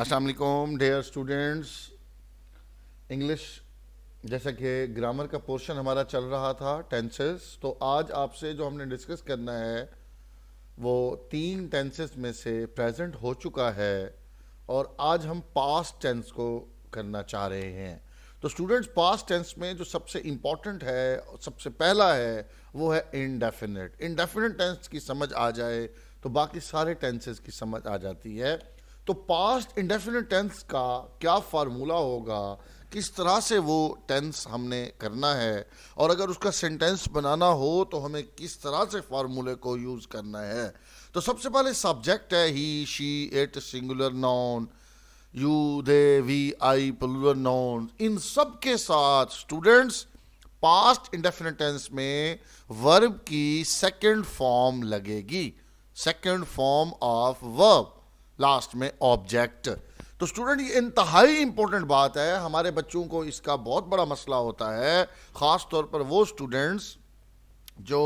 अस्सलाम वालेकुम dear students. English जैसा कि ग्रामर का पोर्शन हमारा चल रहा था टेंसेस, तो आज आपसे जो हमने डिस्कस करना है वो 3 टेंसेस में से प्रेजेंट हो चुका है और आज हम पास्ट टेंस को करना चाह रहे हैं। तो स्टूडेंट्स, पास्ट टेंस में जो सबसे इम्पॉर्टेंट है, सबसे पहला है, वो है इनडेफिनिट। इनडेफिनिट टेंस की समझ आ जाए तो बाकी सारे टेंसेस की समझ आ जाती है। तो पास्ट इंडेफिनिट टेंस का क्या फार्मूला होगा, किस तरह से वो टेंस हमने करना है, और अगर उसका सेंटेंस बनाना हो तो हमें किस तरह से फार्मूले को यूज़ करना है। तो सबसे पहले सब्जेक्ट है he, she, it, singular noun, you, they, we, I, plural noun. इन सब के साथ स्टूडेंट्स पास्ट इंडेफिनिट टेंस में वर्ब की सेकंड फॉर्म लगेगी, second form of verb, last में ऑब्जेक्ट। तो स्टूडेंट ये इंतहाई इंपॉर्टेंट बात है, हमारे बच्चों को इसका बहुत बड़ा मसला होता है, खास तौर पर वो स्टूडेंट्स जो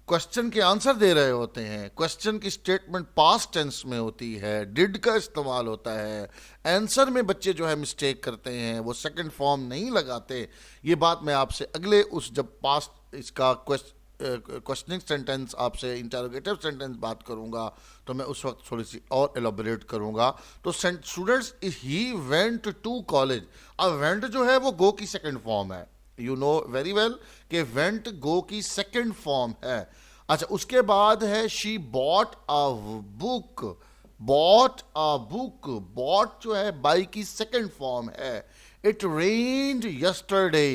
क्वेश्चन के आंसर दे रहे होते हैं, क्वेश्चन की स्टेटमेंट पास्ट टेंस में होती है, डिड का इस्तेमाल होता है, आंसर में बच्चे जो है मिस्टेक करते हैं, वो सेकंड फॉर्म नहीं लगाते। ये बात मैं आपसे अगले जब पास्ट इसका क्वेश्चनिंग सेंटेंस आपसे इंटरोगेटिव सेंटेंस बात करूंगा तो मैं उस वक्त थोड़ी सी और एलोबरेट करूंगा। तो students, he went to college. अब वेंट जो है वो गो की सेकंड फॉर्म है, यू नो वेरी वेल कि वेंट गो की सेकंड फॉर्म है। अच्छा, उसके बाद है she bought a book, bought a book, bought जो है बाई की सेकंड फॉर्म है। It rained yesterday,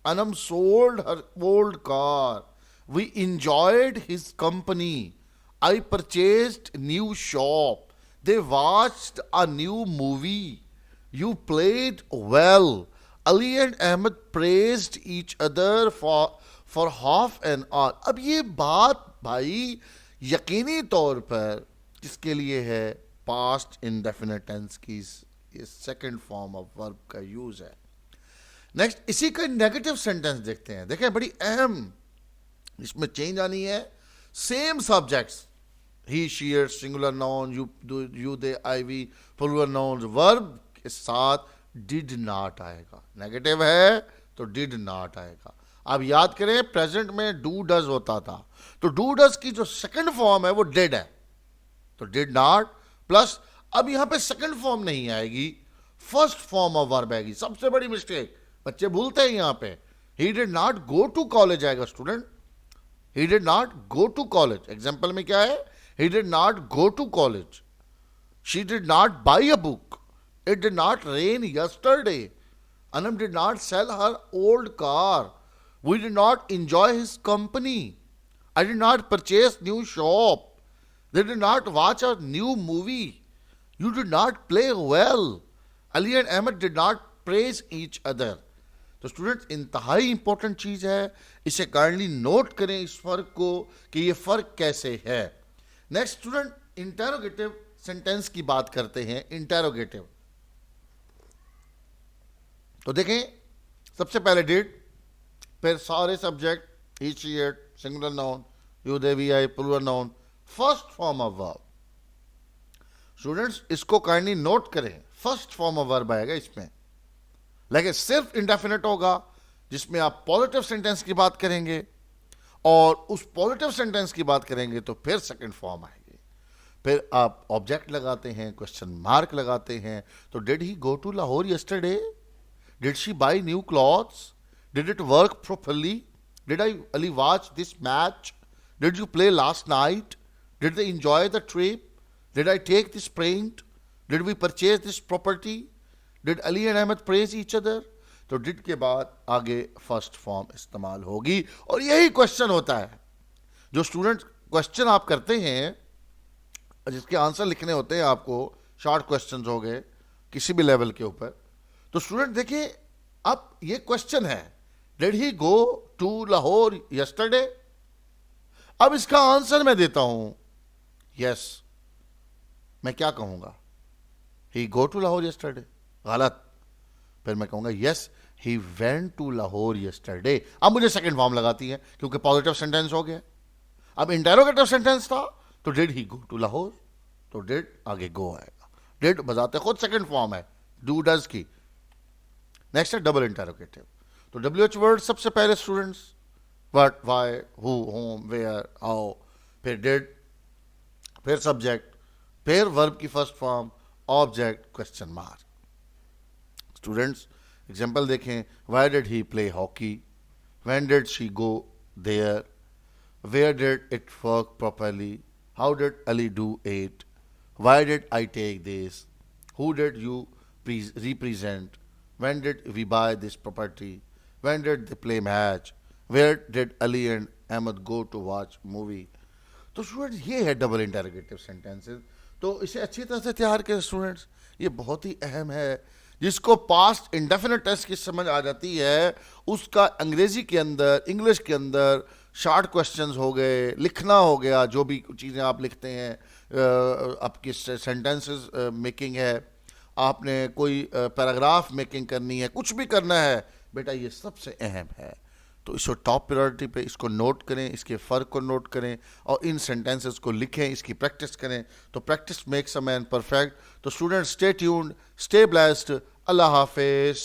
Anam sold her old car. We enjoyed his company. I purchased new shop. They watched a new movie. You played well. Ali and Ahmed praised each other for half an hour. अब ये बात भाई यकीनी तौर पर किसके लिए है? पास्ट इंडेफिनिट टेंस की ये सेकंड फॉर्म ऑफ वर्ब का यूज है। नेक्स्ट, इसी का नेगेटिव सेंटेंस देखते हैं। देखें, बड़ी अहम इसमें चेंज आनी है। Same subjects, he, she, it, singular noun, you, they, I, we, plural noun, verb के साथ डिड नॉट आएगा। नेगेटिव है तो डिड नॉट आएगा। अब याद करें, प्रेजेंट में डू डज होता था, तो डू डज की जो सेकंड फॉर्म है वो डिड है, तो डिड नॉट प्लस अब यहां पे सेकंड फॉर्म नहीं आएगी, फर्स्ट फॉर्म ऑफ वर्ब आएगी। सबसे बड़ी मिस्टेक बच्चे भूलते हैं यहां पे, he did not go to college आएगा student, he did not go to college. Example में क्या है? He did not go to college, she did not buy a book, it did not rain yesterday, Anam did not sell her old car, we did not enjoy his company, I did not purchase new shop, they did not watch a new movie, you did not play well, Ali and Ahmad did not praise each other. तो student, इंतहाई important चीज है, इसे kindly note करें इस फर्क को कि ये फर्क कैसे है। नेक्स्ट स्टूडेंट, इंटेरोगेटिव सेंटेंस की बात करते हैं। इंटेरोगेटिव तो देखें, सबसे पहले डिड, फिर सारे subject, he, she, it, singular noun, you, they, we, I, plural noun, first form of verb. Students, इसको काइंडली नोट करें, फर्स्ट फॉर्म ऑफ वर्ब आएगा इसमें। लेकिन सिर्फ इंडेफिनिट होगा जिसमें आप पॉजिटिव सेंटेंस की बात करेंगे, और उस पॉजिटिव सेंटेंस की बात करेंगे तो फिर सेकंड फॉर्म आएगी। फिर आप ऑब्जेक्ट लगाते हैं, क्वेश्चन मार्क लगाते हैं। तो did he go to Lahore yesterday, did she buy new clothes, did it work properly, did Ali watch this match, did you play last night, did they enjoy the trip, did I take this pant, did we purchase this property, did Ali and Ahmad praise each other. तो did के बाद आगे first form इस्तेमाल होगी। और यही question होता है, जो स्टूडेंट क्वेश्चन आप करते हैं, जिसके आंसर लिखने होते हैं आपको, शॉर्ट क्वेश्चंस हो गए किसी भी लेवल के ऊपर। तो स्टूडेंट देखिए, अब ये क्वेश्चन है, did he go to Lahore yesterday. अब इसका आंसर मैं देता हूं यस, मैं क्या कहूंगा? He go to Lahore yesterday, गलत। फिर मैं कहूंगा yes, he went to Lahore yesterday. अब मुझे सेकंड फॉर्म लगाती है क्योंकि पॉजिटिव सेंटेंस हो गया। अब इंटेरोगेटिव सेंटेंस था तो did he go to Lahore, तो डिड आगे गो आएगा। डिड बजाते खुद सेकंड फॉर्म है डू डज की। नेक्स्ट है डबल इंटरोगेटिव। तो WH वर्ड सबसे पहले students, what, why, who, whom, where, how, फिर डिड, फिर सब्जेक्ट, फिर वर्ब की first form, object, question mark. Students example देखें, why did he play hockey, when did she go there, where did it work properly, how did Ali do it, why did I take this, who did you represent, when did we buy this property, when did they play match, where did Ali and Ahmed go to watch movie। तो students ये है double interrogative sentences. तो इसे अच्छी तरह से तैयार करें स्टूडेंट्स, ये बहुत ही अहम है। जिसको पास्ट इंडेफिनिट टेंस की समझ आ जाती है उसका अंग्रेजी के अंदर, इंग्लिश के अंदर शॉर्ट क्वेश्चंस हो गए, लिखना हो गया, जो भी चीज़ें आप लिखते हैं, आपकी सेंटेंसेस मेकिंग है, आपने कोई पैराग्राफ मेकिंग करनी है, कुछ भी करना है बेटा, ये सबसे अहम है। तो इसको टॉप प्रायोरिटी पे इसको नोट करें, इसके फ़र्क को नोट करें और इन सेंटेंसेस को लिखें, इसकी प्रैक्टिस करें। तो practice makes a man perfect. तो student stay tuned, stay blessed, अल्लाह हाफिज़।